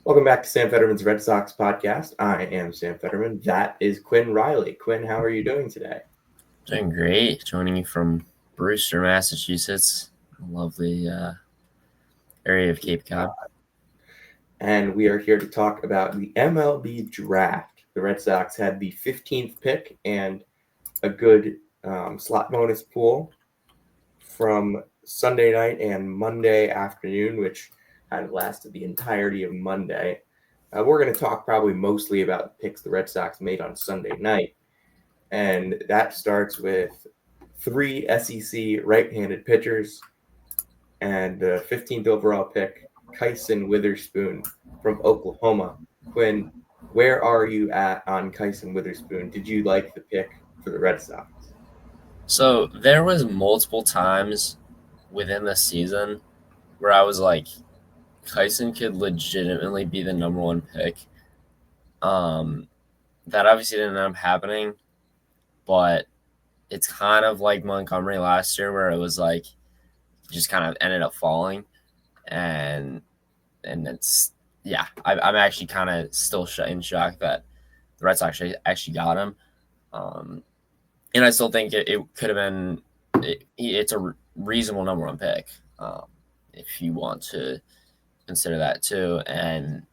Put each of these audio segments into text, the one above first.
Welcome back to Sam Fetterman's Red Sox podcast. I am Sam Fetterman. That is Quinn Riley. Quinn, how are you doing today? Doing great. Joining you from Brewster, Massachusetts, a lovely area of Cape Cod. And we are here to talk about the MLB draft. The Red Sox had the 15th pick and a good slot bonus pool from Sunday night and Monday afternoon, which kind of lasted the entirety of Monday. We're going to talk probably mostly about the picks the Red Sox made on Sunday night. And that starts with 3 SEC right-handed pitchers and the 15th overall pick, Kyson Witherspoon from Oklahoma. Quinn, where are you at on Kyson Witherspoon? Did you like the pick for the Red Sox? So there was multiple times within the season where I was like, Kyson could legitimately be the number one pick. That obviously didn't end up happening, but it's kind of like Montgomery last year where it was like just kind of ended up falling, and it's I'm actually kind of still in shock that the Red Sox actually got him, and I still think it could have been it's a reasonable number one pick if you want to consider that too. And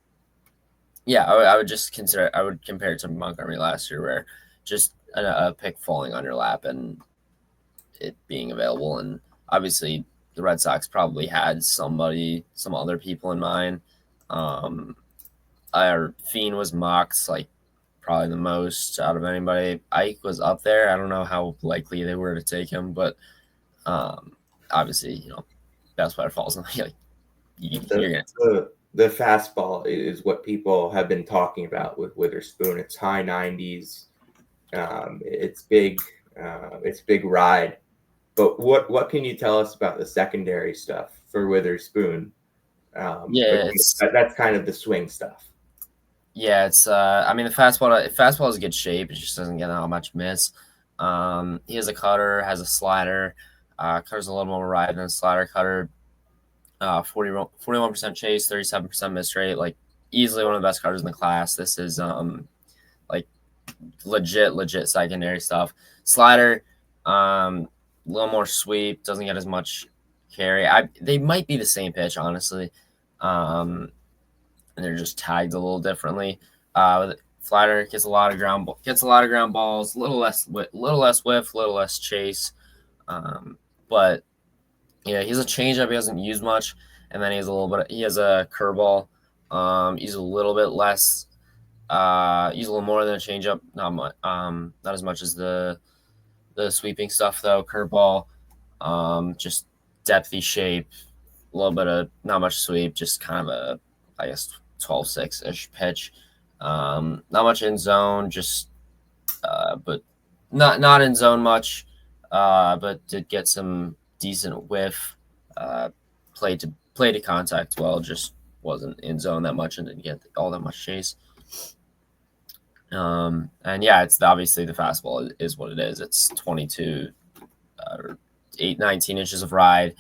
yeah, I would just consider I would compare it to Montgomery last year where just a pick falling on your lap and it being available. And obviously the Red Sox probably had some other people in mind. Our Fiend was mocked like probably the most out of anybody. Ike was up there. I don't know how likely they were to take him, but obviously, best player falls in like you're gonna. The fastball is what people have been talking about with Witherspoon. It's high 90s. It's big. It's big ride. But what can you tell us about the secondary stuff for Witherspoon? That's kind of the swing stuff. Yeah, it's I mean the fastball is good shape. It just doesn't get that much miss. He has a cutter, has a slider. Cutter's a little more ride than a slider. Cutter, 41% chase, 37% miss rate. Like easily one of the best cutters in the class. This is like legit secondary stuff. Slider, a little more sweep, doesn't get as much carry. They might be the same pitch, honestly. And they're just tagged a little differently. Slider gets a lot of ground balls, a little less whiff, a little less chase. But yeah, he's a changeup he doesn't use much, and then he has a curveball. He's a little bit less. He's a little more than a changeup, not much. Not as much as the sweeping stuff though. Curveball, just depthy shape, a little bit of not much sweep, just kind of a, I guess 12-6-ish pitch. Not much in zone, just but not in zone much. But did get some decent whiff. Played to contact well, just wasn't in zone that much and didn't get all that much chase. And yeah, it's obviously the fastball is what it is. It's 22 or 19 inches of ride,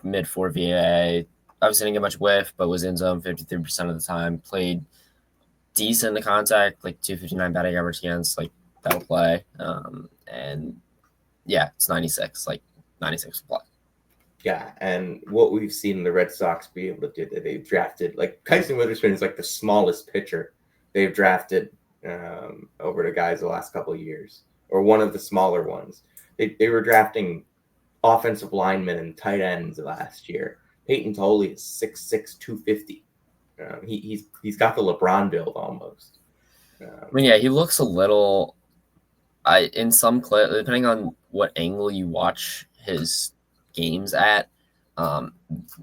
mid 4 VA. Obviously didn't get much whiff, but was in zone 53% of the time. Played decent to contact, like 259 batting average against, like that'll play. And yeah, it's 96 play. Yeah, and what we've seen the Red Sox be able to do, they've drafted, like Kyson Witherspoon is like the smallest pitcher they've drafted over to guys the last couple of years, or one of the smaller ones. They were drafting offensive linemen and tight ends last year. Peyton Tolley is 6'6", 250. He's got the LeBron build almost. I mean, yeah, he looks a little. In some clip, depending on what angle you watch his games at,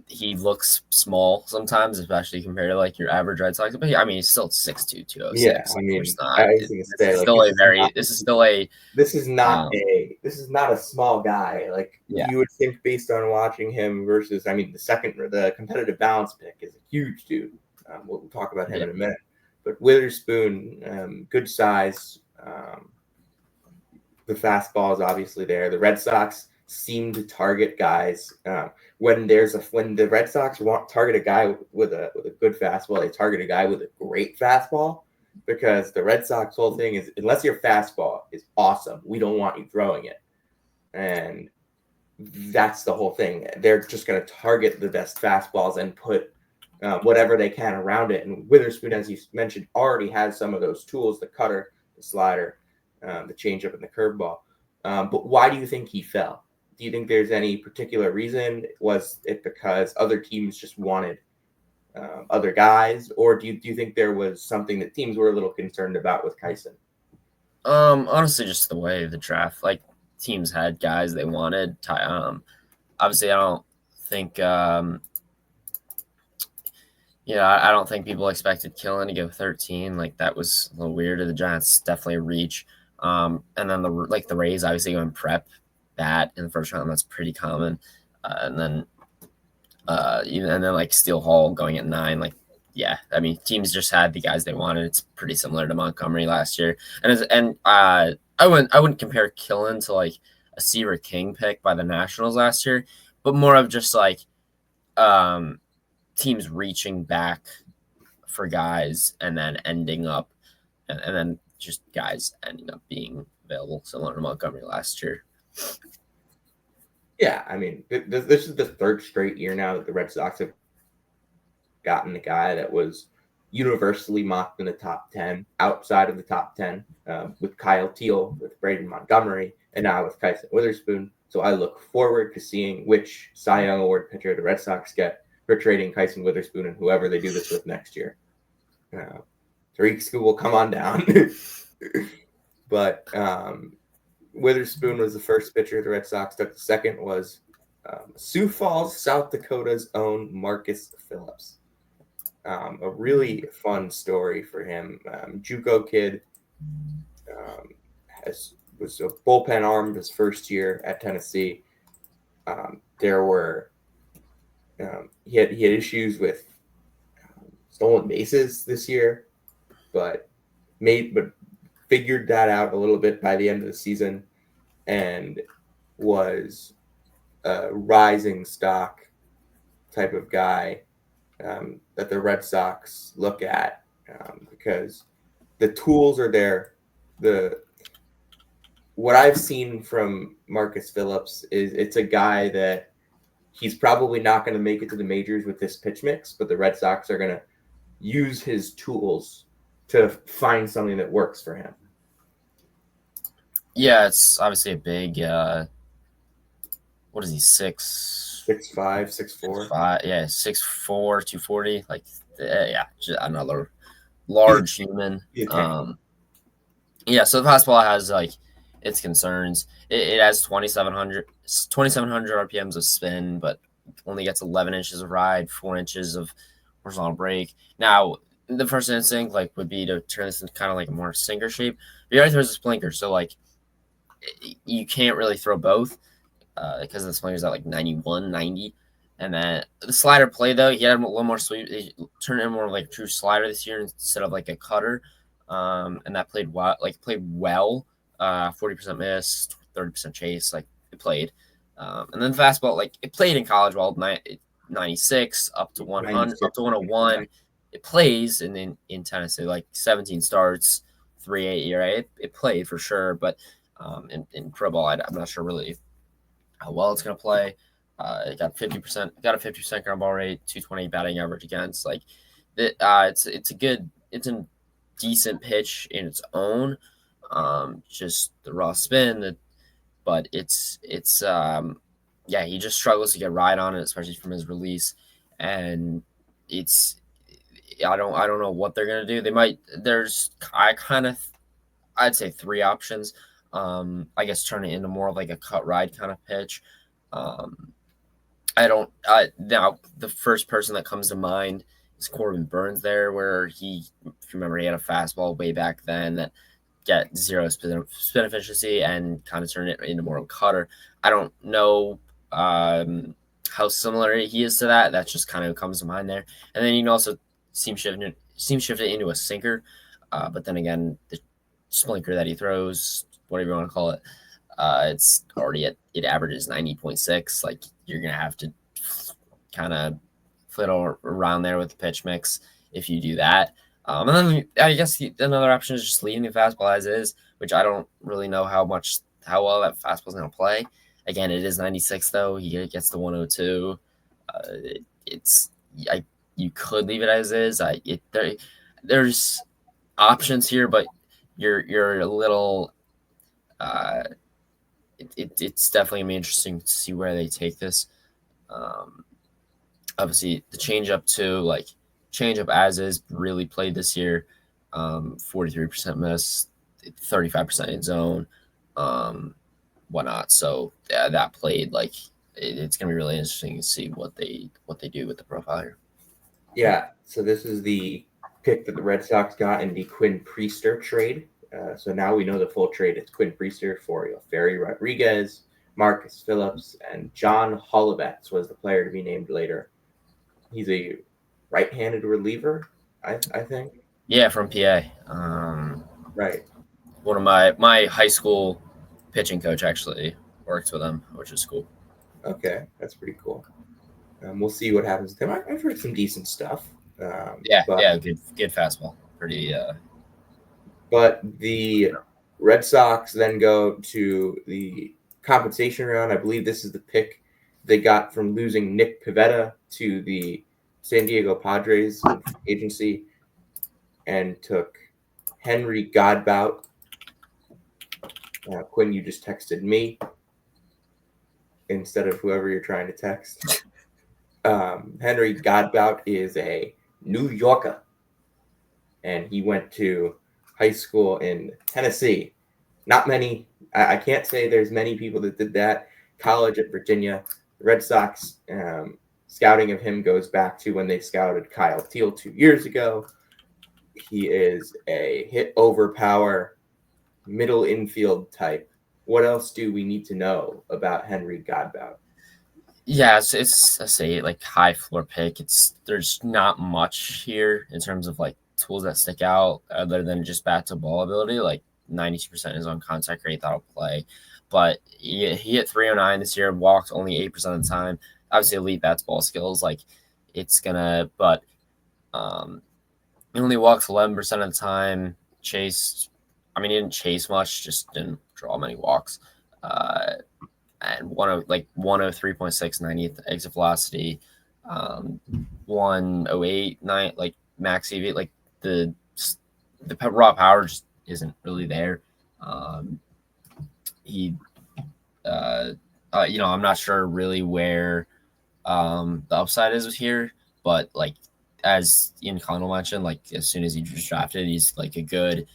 he looks small sometimes, especially compared to like your average Red Sox. But I mean, he's still 6'2", 206. Yeah, I mean, this is not a small guy. Like you would think based on watching him versus, I mean, the competitive balance pick is a huge dude. We'll talk about him in a minute. But Witherspoon, good size. The fastball is obviously there. The Red Sox seem to target guys when the Red Sox want target a guy with a good fastball, they target a guy with a great fastball, because the Red Sox whole thing is, unless your fastball is awesome, we don't want you throwing it. And that's the whole thing. They're just going to target the best fastballs and put whatever they can around it. And Witherspoon, as you mentioned, already has some of those tools: the cutter, the slider, the changeup, and the curveball. But why do you think he fell? Do you think there's any particular reason? Was it because other teams just wanted other guys, or do you think there was something that teams were a little concerned about with Kyson? Honestly, just the way the draft, like teams had guys they wanted. Obviously, I don't think I don't think people expected Killen to go 13. Like that was a little weird. The Giants definitely a reach. And then the Rays obviously going prep that in the first round. That's pretty common. And then like Steele Hall going at 9. Like yeah, I mean teams just had the guys they wanted. It's pretty similar to Montgomery last year. And I wouldn't compare Killen to like a Seaver King pick by the Nationals last year, but more of just like teams reaching back for guys and then ending up and then just guys ending up being available, similar to Montgomery last year. Yeah, I mean, this is the third straight year now that the Red Sox have gotten a guy that was universally mocked in the top 10, outside of the top 10, with Kyle Teal, with Braden Montgomery, and now with Kyson Witherspoon. So I look forward to seeing which Cy Young Award pitcher the Red Sox get for trading Kyson Witherspoon and whoever they do this with next year. Tariq School will come on down. But Witherspoon was the first pitcher the Red Sox took. The second was Sioux Falls, South Dakota's own Marcus Phillips. A really fun story for him. JUCO kid, was a bullpen arm his first year at Tennessee. He had issues with stolen bases this year, but figured that out a little bit by the end of the season, and was a rising stock type of guy that the Red Sox look at, because the tools are there. What I've seen from Marcus Phillips is it's a guy that he's probably not going to make it to the majors with this pitch mix, but the Red Sox are going to use his tools to find something that works for him. Yeah, it's obviously a big. What is he? 6'5", 6'4". 5, yeah, 6'4", 240. Like, yeah, just another large human. Yeah, so the fastball has like its concerns. It has 2,700 RPMs of spin, but only gets 11 inches of ride, 4 inches of horizontal break. Now, the first instinct like would be to turn this into kind of like a more sinker shape. But he already throws a splinter, so like you can't really throw both because the splinter's at like 91, 90. And then the slider play, though, he had a little more sweep. He turned it more like a true slider this year instead of like a cutter. And that played well. 40% miss, 30% chase. Like it played. And then fastball, like it played in college well, 96 up to 100, up to 101. Yeah. It plays, and then in Tennessee, like 17 starts, 3.8 ERA. It played for sure, but in pro ball, I'm not sure really how well it's gonna play. It got 50% ground ball rate, 220 batting average against. Like it's a decent pitch in its own. Just the raw spin, but it's he just struggles to get ride on it, especially from his release, and I don't know what they're gonna do. They might. I'd say 3 options. I guess turn it into more of like a cut ride kind of pitch. Now the first person that comes to mind is Corbin Burns there, where if you remember, he had a fastball way back then that get 0 spin efficiency and kind of turn it into more of a cutter. I don't know how similar he is to that. That's just kind of comes to mind there. And then you can also seam shift it into a sinker. But then again, the splinter that he throws, whatever you want to call it, It's already it averages 90.6. Like you're gonna have to kind of fiddle around there with the pitch mix if you do that. And then I guess another option is just leaving the fastball as is, which I don't really know how well that fastball's gonna play. Again, it is 96 though. He gets the 102. It's I you could leave it as is. There's options here, but you're a little. Uh, it's definitely gonna be interesting to see where they take this. Um, Obviously, the changeup too, like changeup as is, really played this year. 43% miss, 35% in zone, um, whatnot. So yeah, that played like it's gonna be really interesting to see what they do with the profile here. Yeah, so this is the pick that the Red Sox got in the Quinn Priester trade. So now we know the full trade. It's Quinn Priester for Ferry Rodriguez, Marcus Phillips, and John Holloway was the player to be named later. He's a right-handed reliever, I think. Yeah, from PA. Right. One of my high school pitching coach actually works with him, which is cool. Okay, that's pretty cool. We'll see what happens with him. I've heard some decent stuff. Yeah, good fastball. Pretty. But the Red Sox then go to the compensation round. I believe this is the pick they got from losing Nick Pivetta to the San Diego Padres agency and took Henry Godbout. Quinn, you just texted me instead of whoever you're trying to text. Henry Godbout is a New Yorker, and he went to high school in Tennessee. Not many. I can't say there's many people that did that. College at Virginia. The Red Sox scouting of him goes back to when they scouted Kyle Teal 2 years ago. He is a hit over power, middle infield type. What else do we need to know about Henry Godbout? Yeah, it's a say like high floor pick. There's not much here in terms of like tools that stick out other than just bat to ball ability. Like 92% is on contact rate, that'll play. But he hit 309 this year, walked only 8% of the time. Obviously, elite bat to ball skills. Like it's gonna, but he only walks 11% of the time. Chased, I mean, he didn't chase much, just didn't draw many walks. And 103.6 90th exit velocity, 108 9 like max EV. Like the raw power just isn't really there. He I'm not sure really where the upside is here, but like as Ian Connell mentioned, like as soon as he was drafted, he's like a good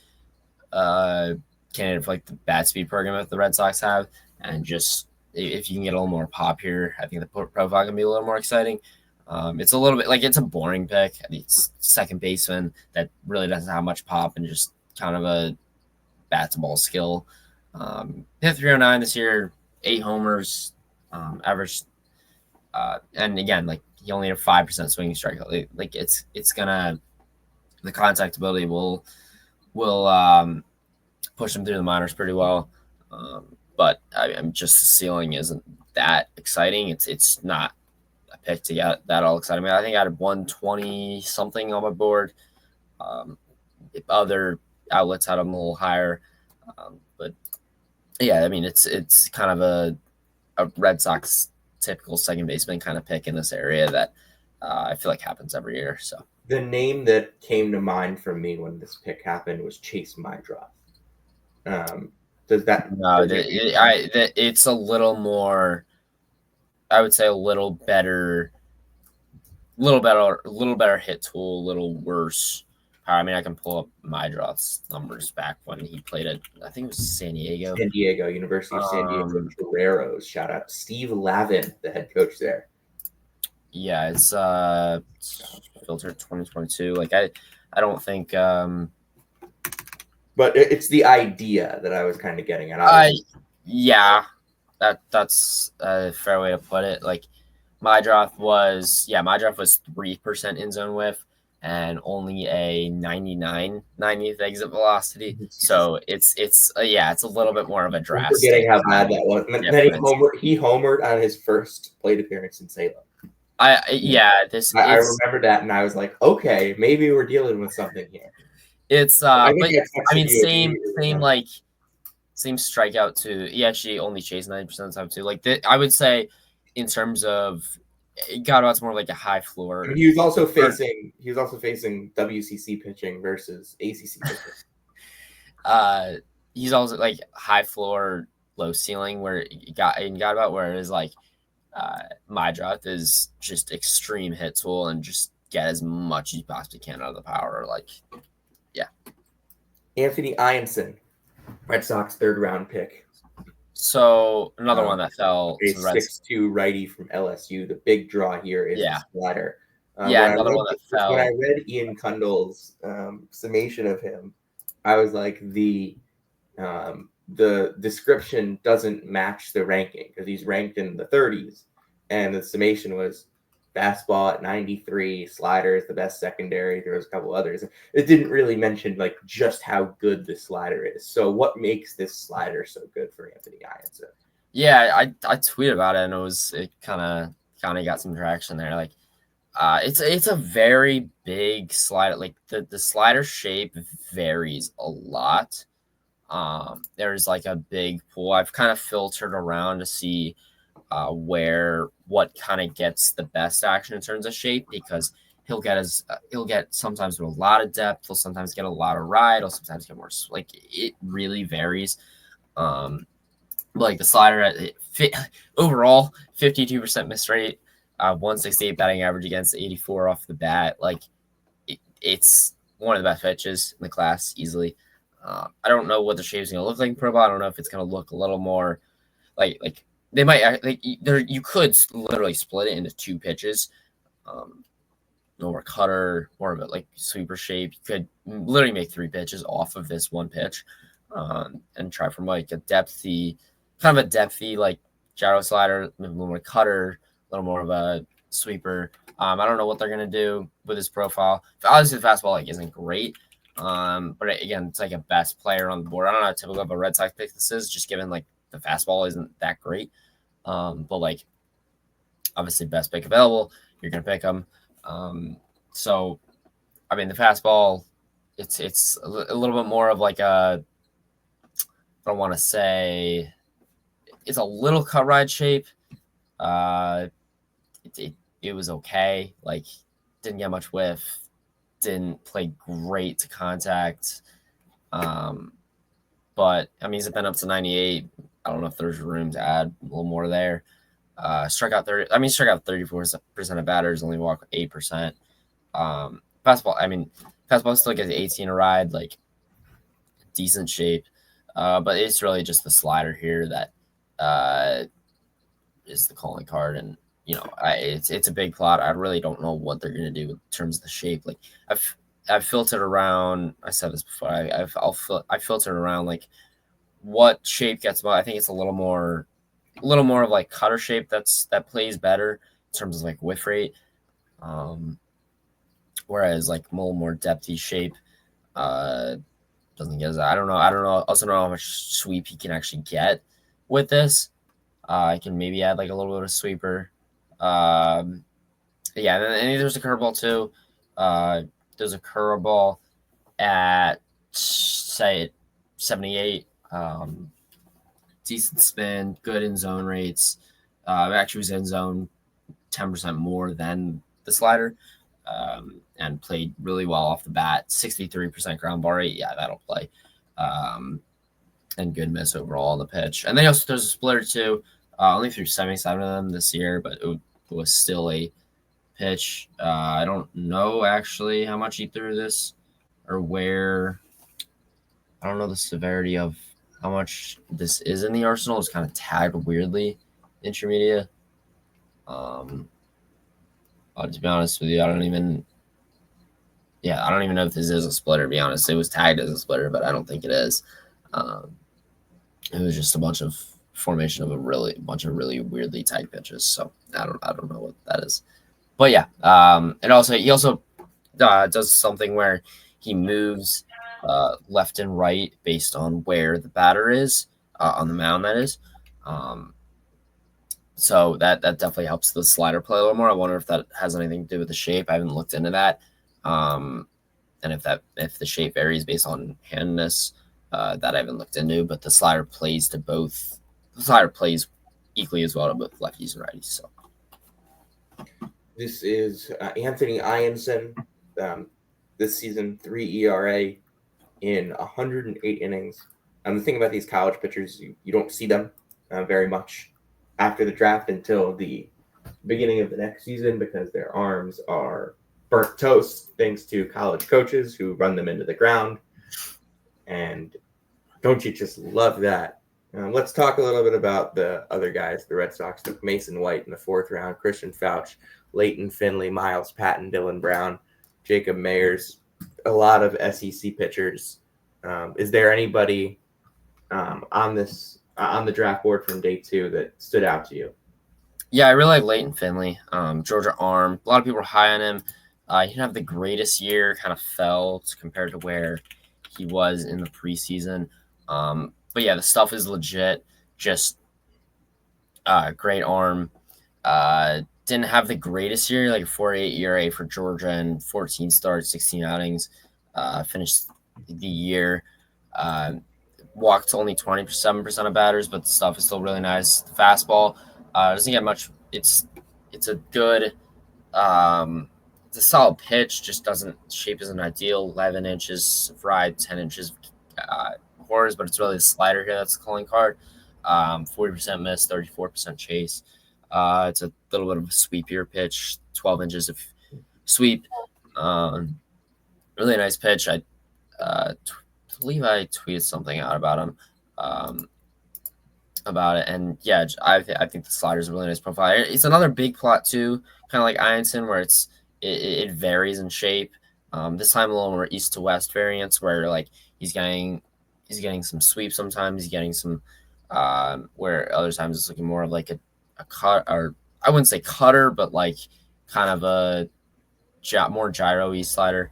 candidate for like the bat speed program that the Red Sox have, and just if you can get a little more pop here, I think the profile can be a little more exciting. It's a little bit like it's a boring pick. I mean, it's second baseman that really doesn't have much pop and just kind of a bat to ball skill. Hit 309 this year, 8 homers, average, and again, like he only had 5% swinging strike. Like it's gonna the contact ability will push him through the minors pretty well. But I'm just the ceiling isn't that exciting. It's not a pick to get that all exciting. I mean, I think I had 120 something on my board. Other outlets had them a little higher, but yeah, I mean it's kind of a Red Sox typical second baseman kind of pick in this area that I feel like happens every year. So the name that came to mind for me when this pick happened was Chase Mydroth. Does that? No, it's a little more. I would say a little better hit tool, a little worse. I mean, I can pull up Mydroth's numbers back when he played at, I think it was San Diego. University of San Diego Toreros. Shout out Steve Lavin, the head coach there. Yeah, it's filtered 2022. Like I don't think. But it's the idea that I was kind of getting at. Yeah, that's a fair way to put it. Like Mydroth was 3% in zone whiff. and only a 99 90th exit velocity. So it's a little bit more of a I'm drastic forgetting how bad that was. And then difference. he homered on his first plate appearance in Salem. This I is remember that, and I was like, okay, maybe we're dealing with something here. it's I think but I I mean you same strikeout to he actually only chased 90% of the time too. Like I would say in terms of Godot's more like a high floor. He was also facing WCC pitching versus ACC pitching. He's also like high floor, low ceiling where you got about where it is like my draft is just extreme hit tool and just get as much as you possibly can out of the power. Like, yeah. Anthony Ianson, Red Sox 3rd round pick. So another one that fell a to the Reds. 6'2" righty from LSU. The big draw here is the slider. Another one that fell. When I read Ian Cundall's summation of him, I was like, the description doesn't match the ranking because he's ranked in the 30s, and the summation was fastball at 93, slider is the best secondary. There was a couple others. It didn't really mention like just how good the slider is. So what makes this slider so good for Anthony Ianson? Yeah, I tweeted about it, and it kind of got some traction there. Like, it's a very big slider. Like the slider shape varies a lot. There's like a big pool. I've kind of filtered around to see what kind of gets the best action in terms of shape, because he'll get sometimes with a lot of depth, he'll sometimes get a lot of ride, he'll sometimes get more, like it really varies. Like the slider overall 52% miss rate, 168 batting average against 84 off the bat. Like it's one of the best pitches in the class easily. I don't know what the shape's going to look like in pro ball. I don't know if it's going to look a little more like they might like there. You could literally split it into 2 pitches, more cutter, more of it like sweeper shape. You could literally make 3 pitches off of this one pitch, and try from like a depthy like gyro slider, a little more cutter, a little more of a sweeper. I don't know what they're gonna do with his profile. Obviously, the fastball like isn't great. But again, it's like a best player on the board. I don't know how typical of a Red Sox pick this is, just given like the fastball isn't that great. But like obviously best pick available, you're gonna pick him. So I mean the fastball, it's a little bit more of like a, I don't want to say it's a little cut ride shape. It was okay. Like didn't get much whiff. Didn't play great to contact. But I mean, he's been up to 98. I don't know if there's room to add a little more there. Struck out 34% of batters, only walk 8%. Fastball still gets 18 a ride, like decent shape. But it's really just the slider here that is the calling card, and it's a big plot. I really don't know what they're gonna do in terms of the shape. Like I've filtered around. I said this before. I filtered around like what shape gets more. I think it's a little more of like cutter shape that plays better in terms of like whiff rate. Whereas like a little more depthy shape doesn't get as, I don't know. Also don't know how much sweep he can actually get with this. I can maybe add like a little bit of sweeper. And there's a curveball too. There's a curveball at say 78. Decent spin, good in zone rates. Actually was in zone 10% more than the slider, and played really well off the bat. 63% ground ball rate. Yeah, that'll play. And good miss overall on the pitch. And then also there's a splitter too. Only threw 77 of them this year, but it was still a pitch. I don't know actually how much he threw this or where. I don't know the severity of how much this is in the arsenal. It's kind of tagged weirdly, intermediate. To be honest with you, I don't even know if this is a splitter, to be honest. It was tagged as a splitter, but I don't think it is. It was just a bunch of formation of a bunch of really weirdly tagged pitches. So I don't know what that is. But yeah, he also does something where he moves left and right based on where the batter is on the mound. That is, um, so that definitely helps the slider play a little more. I wonder if that has anything to do with the shape. I haven't looked into that, and if the shape varies based on handness, that I haven't looked into. But the slider plays to both. The slider plays equally as well to both lefties and righties. So This is Anthony Ianson. This season, 3 ERA in 108 innings. The thing about these college pitchers, you don't see them very much after the draft until the beginning of the next season because their arms are burnt toast thanks to college coaches who run them into the ground. And don't you just love that? Let's talk a little bit about the other guys. The Red Sox took Mason White in the 4th round, Christian Fauch, Leighton Finley, Miles Patton, Dylan Brown, Jacob Mayers, a lot of SEC pitchers. Is there anybody on the draft board from day 2 that stood out to you? yeah, I really like Leighton Finley, Georgia arm. A lot of people were high on him. He didn't have the greatest year, kind of fell compared to where he was in the preseason. But yeah, the stuff is legit. Just great arm. Didn't have the greatest year, like a 4.8 ERA for Georgia and 14 starts, 16 outings. Finished the year. Walked only 27% of batters, but the stuff is still really nice. The fastball doesn't get much. It's a good. It's a solid pitch. Just doesn't shape isn't ideal. 11 inches fried, 10 inches horrors, but it's really the slider here that's the calling card. 40% miss, 34% chase. It's a little bit of a sweepier pitch, 12 inches of sweep. Really nice pitch. I believe I tweeted something out about him, about it, and yeah, I think the slider is a really nice profile. It's another big plot too, kind of like Ianson, where it varies in shape. This time a little more east to west variance, where like he's getting some sweep sometimes, he's getting some where other times it's looking more of like a cut, or I wouldn't say cutter, but like kind of a more gyro-y slider.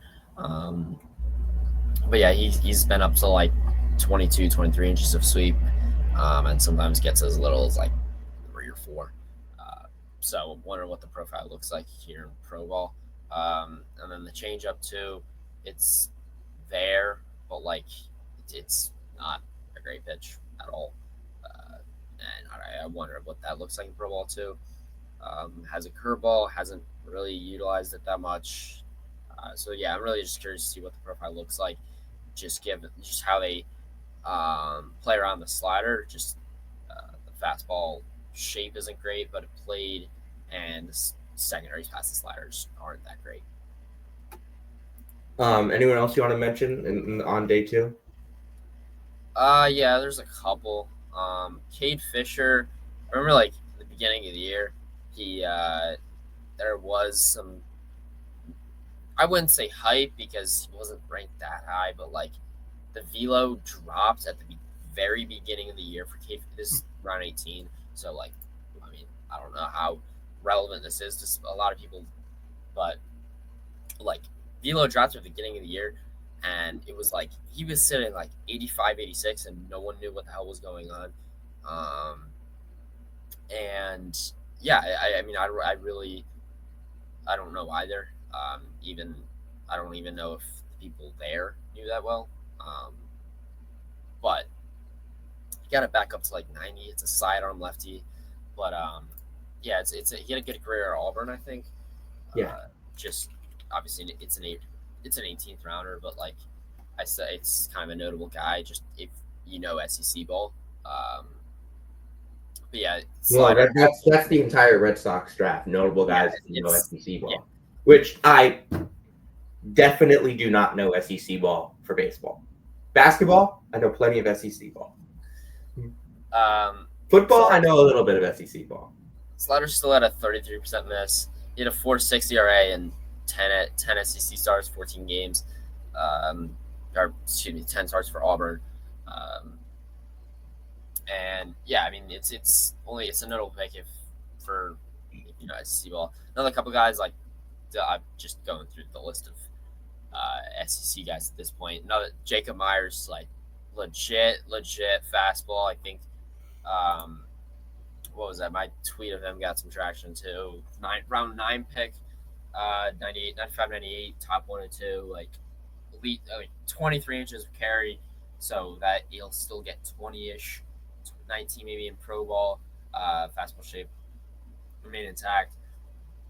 But yeah, he's been up to like 22, 23 inches of sweep, and sometimes gets as little as like 3 or 4. So I wonder what the profile looks like here in pro ball. And then the changeup too, it's there, but like it's not a great pitch at all. And I wonder what that looks like in pro ball too. Has a curveball, hasn't really utilized it that much. So yeah, I'm really just curious to see what the profile looks like. Just how they play around the slider. Just the fastball shape isn't great, but it played, and the secondaries past the sliders aren't that great. Anyone else you want to mention on day 2? Yeah, there's a couple. Cade Fisher. I remember like the beginning of the year, he there was some. I wouldn't say hype because he wasn't ranked that high, but like the velo dropped at the very beginning of the year for Cade. This round 18. So like, I mean, I don't know how relevant this is to a lot of people, but like velo dropped at the beginning of the year, and it was like he was sitting like 85, 86, and no one knew what the hell was going on. And yeah, I mean, I really, I don't know either. Even I don't even know if the people there knew that well. But he got it back up to like 90. It's a sidearm lefty, but yeah, he had a good career at Auburn, I think. Yeah. Just obviously it's an 18th rounder, but like I said, it's kind of a notable guy. Just if you know SEC ball. But yeah, Well, that's the entire Red Sox draft. Notable guys who know SEC ball, yeah. Which I definitely do not know SEC ball for baseball. Basketball, I know plenty of SEC ball. Football, I know a little bit of SEC ball. Slider's still at a 33% miss. He had a 4.6 ERA and 10 SEC starts, 14 games. Or excuse me, 10 starts for Auburn. And yeah, I mean it's a notable pick for SEC ball. Another couple guys like I'm just going through the list of SEC guys at this point. Another Jacob Myers, like legit fastball. I think what was that? My tweet of him got some traction too. Round 9 pick, 98, 95, 98, top 102, like elite, 23 inches of carry, so that he'll still get 20-ish, 19 maybe in pro ball. Fastball shape remain intact.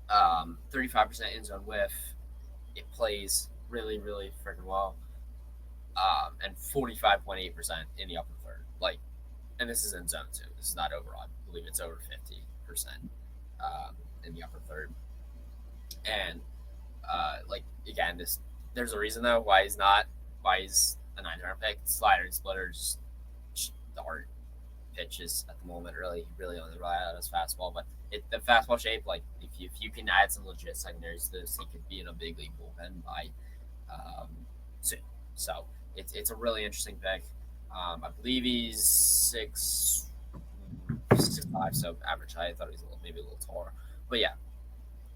35% in zone whiff. It plays really freaking well. And 45.8% in the upper third. Like, and this is in zone 2. This is not overall. I believe it's over 50% in the upper third. And like again, there's a reason though why he's a 9th-round pick. Slider and splitters, the art pitches at the moment really only rely on his fastball. But the fastball shape, like if you can add some legit secondaries to this, he could be in a big league bullpen by soon. So it's a really interesting pick. I believe he's 6'5", so average height. I thought he was maybe a little taller, but yeah,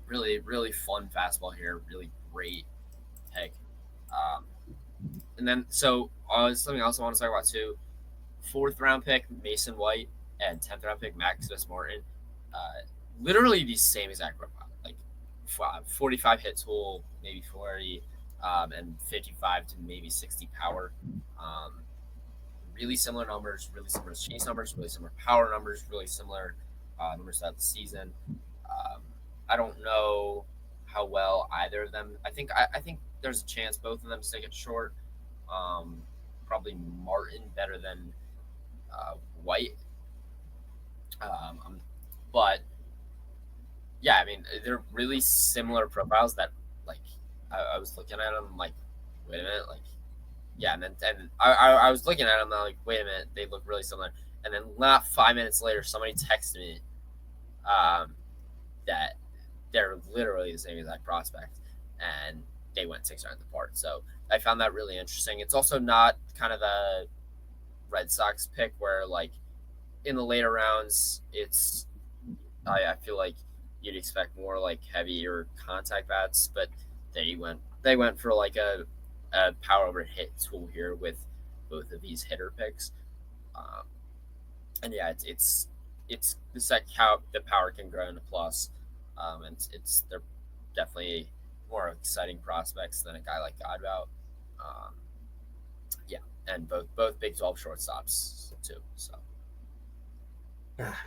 really fun fastball here. Really great pick. And then so something else I want to talk about too. 4th-round pick Mason White and 10th-round pick Maximus Morton. Literally the same exact profile. Like 45 hit tool, maybe 40, and 55 to maybe 60 power. Really similar numbers, really similar chase numbers, really similar power numbers, really similar numbers throughout the season. I don't know how well either of them. I think there's a chance both of them stick it short. Probably Martin better than White. But yeah, I mean they're really similar profiles. That like I was looking at them like, wait a minute, like yeah, and I was looking at them like, wait a minute, they look really similar. And then not 5 minutes later, somebody texted me that they're literally the same exact prospect, and they went 6 rounds apart. So I found that really interesting. It's also not kind of a Red Sox pick where like in the later rounds, it's I feel like you'd expect more like heavier contact bats, but they went for like a power over hit tool here with both of these hitter picks. And yeah, it's like how the power can grow into plus. And they're definitely more exciting prospects than a guy like Godbout. Yeah, and both Big 12 shortstops too. So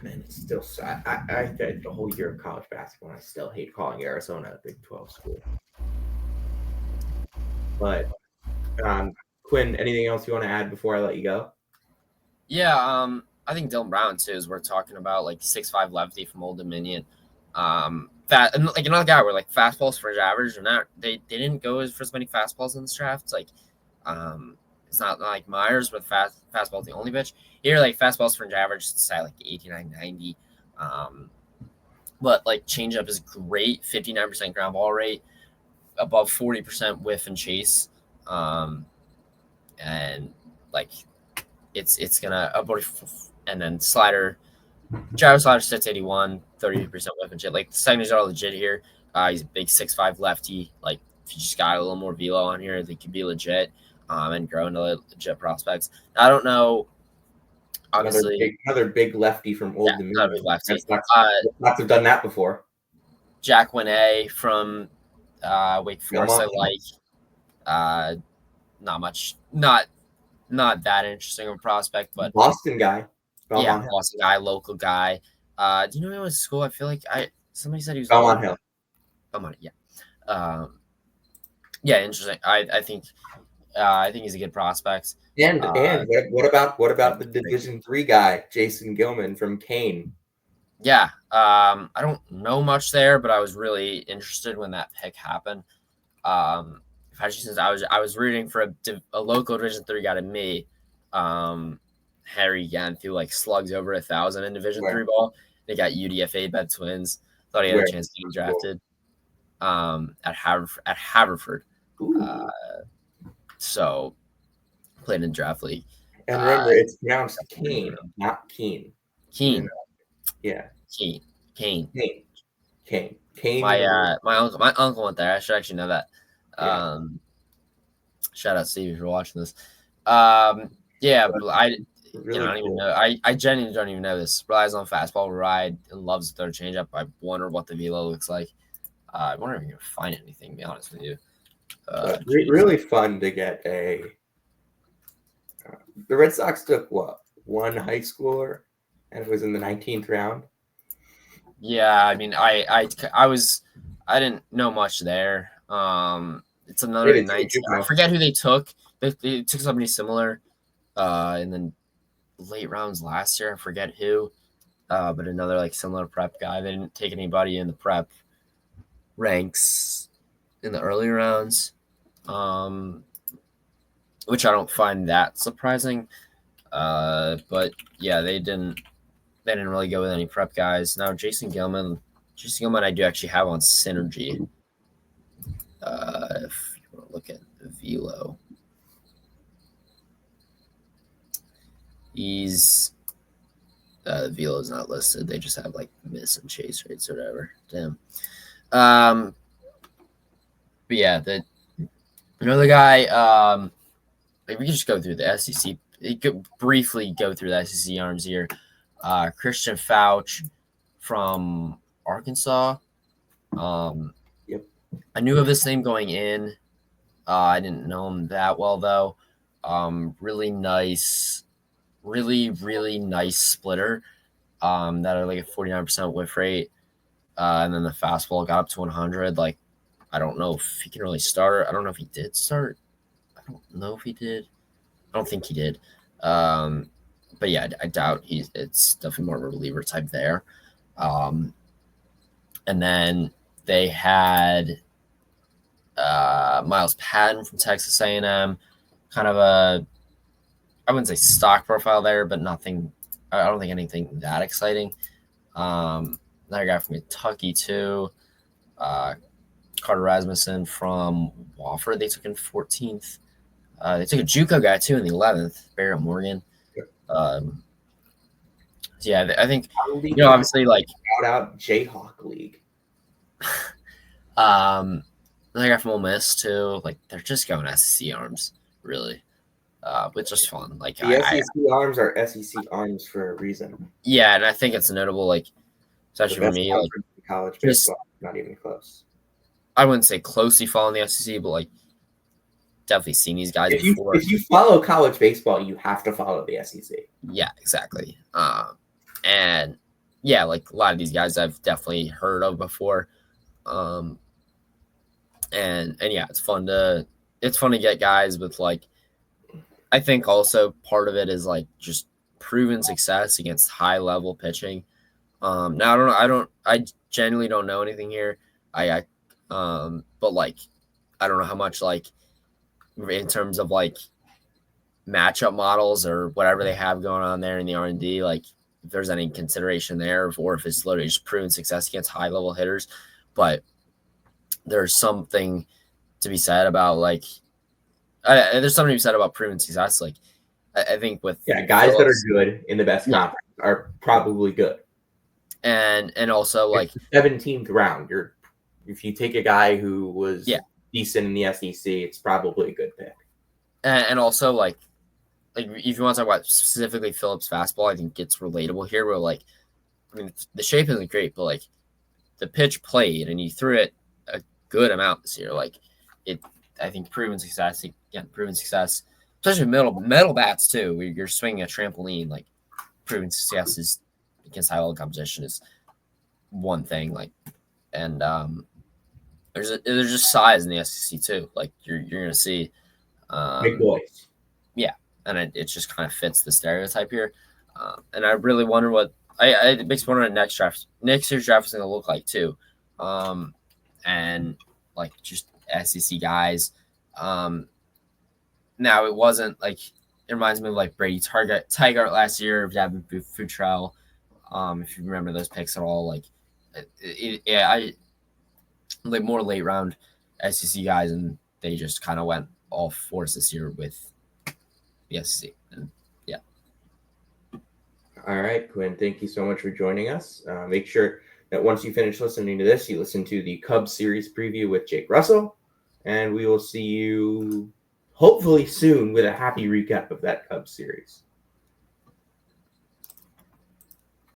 Man, it's still I did the whole year of college basketball, and I still hate calling Arizona a Big 12 school. But Quinn, anything else you want to add before I let you go? yeah, I think Dylan Brown too is worth talking about. Like 6'5" lefty from Old Dominion. That and like another guy where like fastballs for his average or not. They didn't go for as many fastballs in this draft. Like, it's not like Myers with fastball the only pitch. Here, like fastballs for his average stat like 89, 90. But like changeup is great, 59% ground ball rate, above 40% whiff and chase. And like it's gonna and then slider. Gyro slider sits 81, 30% whiff and shit. Like the secondaries are legit here. He's a big 6'5" lefty. Like if you just got a little more velo on here, they could be legit and grow into legit prospects. I don't know. Obviously, another big lefty from Old Dominion. Another big lefty. Lots have done that before. Jack Winay from Wake Forest. I like. Not much. Not that interesting of a prospect, but Boston guy. Belmont Boston guy, local guy. Do you know him in school? I feel like somebody said he was Belmont Hill. Belmont, yeah. Yeah, interesting. I think he's a good prospect. And what about the Division III guy, Jason Gilman from Kane? Yeah, I don't know much there, but I was really interested when that pick happened. Since I was rooting for a local Division III guy to me. Harry again threw like slugs over 1,000 in Division III ball. They got UDFA by Twins. Thought he had a chance to get drafted. At Haverford. So played in draft league. And remember, it's pronounced Kane, not Keen. Keen. Yeah. Kane. My uncle went there. I should actually know that. Shout out Steve if you're watching this. Yeah, but I Really don't even cool. know. I genuinely don't even know this. Relies on fastball ride and loves the third changeup. I wonder what the velo looks like. I wonder if you can find anything. To be honest with you. Really fun to get a. The Red Sox took what, one high schooler, and it was in the 19th round. Yeah, I mean, I didn't know much there. It's They another did take 19. I Juco. forget who they took. They took somebody similar. In the late rounds last year. I forget who. But another like similar prep guy. They didn't take anybody in the prep ranks in the early rounds, which I don't find that surprising. But yeah, they didn't really go with any prep guys. Now Jason Gilman, I do actually have on Synergy. If you want to look at Velo, he's Velo's not listed. They just have like miss and chase rates or whatever. Damn. But yeah, another guy. We can just go through the SEC. You could briefly go through the SEC arms here. Christian Fouch from Arkansas. Yep. I knew of his name going in. I didn't know him that well though. Really nice, really nice splitter. That had like a 49% whiff rate. And then the fastball got up to 100. Like, I don't know if he can really start. I don't know if he did start. I don't know if he did. I don't think he did. But yeah, I doubt it's definitely more of a reliever type there. And then they had Miles Patton from Texas A&M, kind of I wouldn't say stock profile there, but nothing. I don't think anything that exciting. Another guy from Kentucky too, Carter Rasmussen from Wofford. They took in 14th. They took a JUCO guy too in the 11th, Barrett Morgan. Yeah, I think obviously like shout out Jayhawk League. Another guy from Ole Miss too. Like they're just going SEC arms, really, which is fun. Like the SEC arms are SEC arms for a reason. Yeah, and I think it's notable, like especially for me, like college baseball, not even close. I wouldn't say closely following the SEC, but like definitely seen these guys before. If you follow college baseball, you have to follow the SEC. Yeah, exactly. And yeah, like a lot of these guys I've definitely heard of before. And yeah, it's fun to get guys with like, I think also part of it is like just proven success against high level pitching. Now I genuinely don't know anything here. But like, I don't know how much like in terms of like matchup models or whatever they have going on there in the R&D, like if there's any consideration there or if it's literally just proven success against high level hitters. But there's something to be said about like, there's something to be said about proven success. Like I think with guys that are good in the best conference are probably good. And also like 17th round, if you take a guy who was decent in the SEC, it's probably a good pick. And also like if you want to talk about specifically Phillips fastball, I think it's relatable here. Where like, I mean, the shape isn't great, but like the pitch played and you threw it a good amount this year. Like I think proven success, especially metal bats too. Where you're swinging a trampoline, like proven success is against high level competition is one thing. Like, and there's just size in the SEC too. Like you're gonna see big boys. Yeah, and it just kind of fits the stereotype here. And I really wonder what it makes me wonder what next year's draft is going to look like too. And like just SEC guys. Now it wasn't like, it reminds me of like Brady Tigart last year, Davin Futrell. If you remember those picks at all, like I like more late round SEC guys, and they just kind of went all force this year with the SEC. And yeah. All right, Quinn, thank you so much for joining us. Make sure that once you finish listening to this, you listen to the Cubs series preview with Jake Russell, and we will see you hopefully soon with a happy recap of that Cubs series.